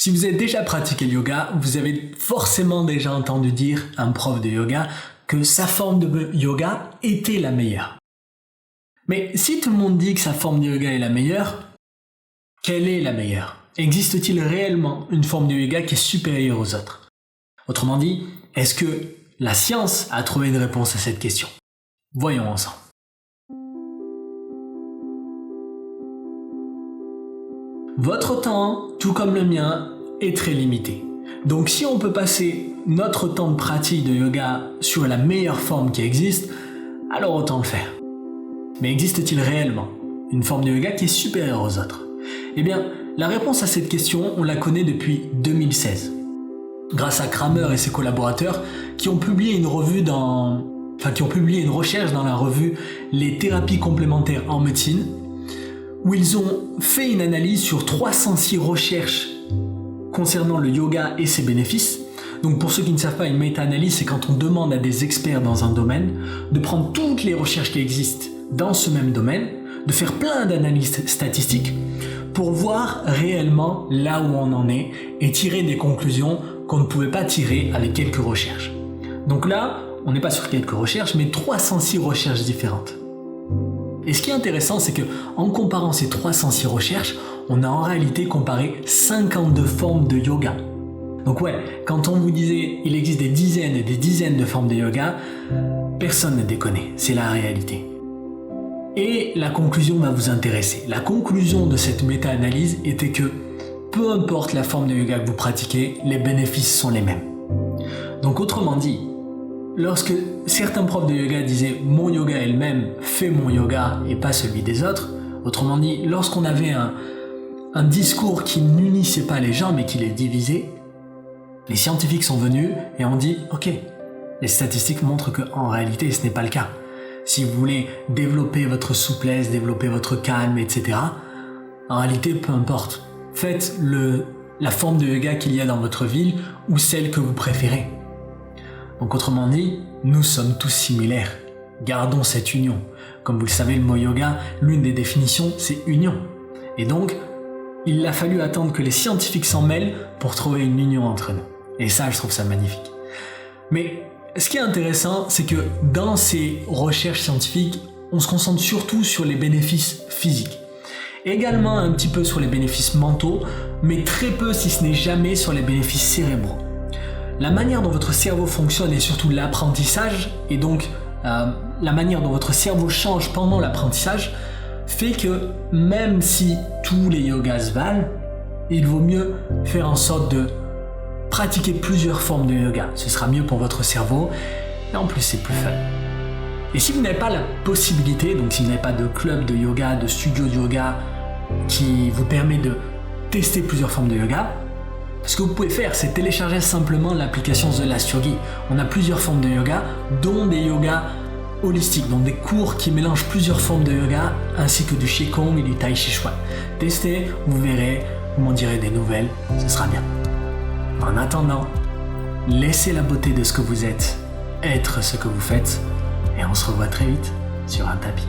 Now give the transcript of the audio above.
Si vous avez déjà pratiqué le yoga, vous avez forcément déjà entendu dire à un prof de yoga que sa forme de yoga était la meilleure. Mais si tout le monde dit que sa forme de yoga est la meilleure, quelle est la meilleure? Existe-t-il réellement une forme de yoga qui est supérieure aux autres? Autrement dit, est-ce que la science a trouvé une réponse à cette question? Voyons ensemble. Votre temps, tout comme le mien, est très limité. Donc si on peut passer notre temps de pratique de yoga sur la meilleure forme qui existe, alors autant le faire. Mais existe-t-il réellement une forme de yoga qui est supérieure aux autres? Eh bien, la réponse à cette question, on la connaît depuis 2016. Grâce à Kramer et ses collaborateurs qui ont publié une recherche dans la revue Les thérapies complémentaires en médecine, où ils ont fait une analyse sur 306 recherches concernant le yoga et ses bénéfices. Donc pour ceux qui ne savent pas, une méta-analyse, c'est quand on demande à des experts dans un domaine de prendre toutes les recherches qui existent dans ce même domaine, de faire plein d'analyses statistiques pour voir réellement là où on en est et tirer des conclusions qu'on ne pouvait pas tirer avec quelques recherches. Donc là, on n'est pas sur quelques recherches, mais 306 recherches différentes. Et ce qui est intéressant, c'est que en comparant ces 306 recherches, on a en réalité comparé 52 formes de yoga. Donc ouais, quand on vous disait il existe des dizaines et des dizaines de formes de yoga, personne ne déconne, c'est la réalité. Et la conclusion va vous intéresser. La conclusion de cette méta-analyse était que peu importe la forme de yoga que vous pratiquez, les bénéfices sont les mêmes. Donc autrement dit, lorsque certains profs de yoga disaient « mon yoga est le même, fais mon yoga et pas celui des autres », autrement dit, lorsqu'on avait un discours qui n'unissait pas les gens mais qui les divisait, les scientifiques sont venus et ont dit « ok, les statistiques montrent qu'en réalité ce n'est pas le cas. Si vous voulez développer votre souplesse, développer votre calme, etc., en réalité peu importe, faites la forme de yoga qu'il y a dans votre ville ou celle que vous préférez. » Donc autrement dit, nous sommes tous similaires. Gardons cette union. Comme vous le savez, le mot yoga, l'une des définitions, c'est union. Et donc, il a fallu attendre que les scientifiques s'en mêlent pour trouver une union entre nous. Et ça, je trouve ça magnifique. Mais ce qui est intéressant, c'est que dans ces recherches scientifiques, on se concentre surtout sur les bénéfices physiques. Également un petit peu sur les bénéfices mentaux, mais très peu, si ce n'est jamais, sur les bénéfices cérébraux. La manière dont votre cerveau fonctionne et surtout l'apprentissage, et donc la manière dont votre cerveau change pendant l'apprentissage, fait que même si tous les yogas se valent, il vaut mieux faire en sorte de pratiquer plusieurs formes de yoga. Ce sera mieux pour votre cerveau et en plus c'est plus fun. Et si vous n'avez pas la possibilité, donc si vous n'avez pas de club de yoga, de studio de yoga qui vous permet de tester plusieurs formes de yoga, ce que vous pouvez faire, c'est télécharger simplement l'application The Last Yogi. On a plusieurs formes de yoga, dont des yogas holistiques, donc des cours qui mélangent plusieurs formes de yoga, ainsi que du Qigong et du Tai Chi Chuan. Testez, vous verrez, vous m'en direz des nouvelles, ce sera bien. En attendant, laissez la beauté de ce que vous êtes être ce que vous faites, et on se revoit très vite sur un tapis.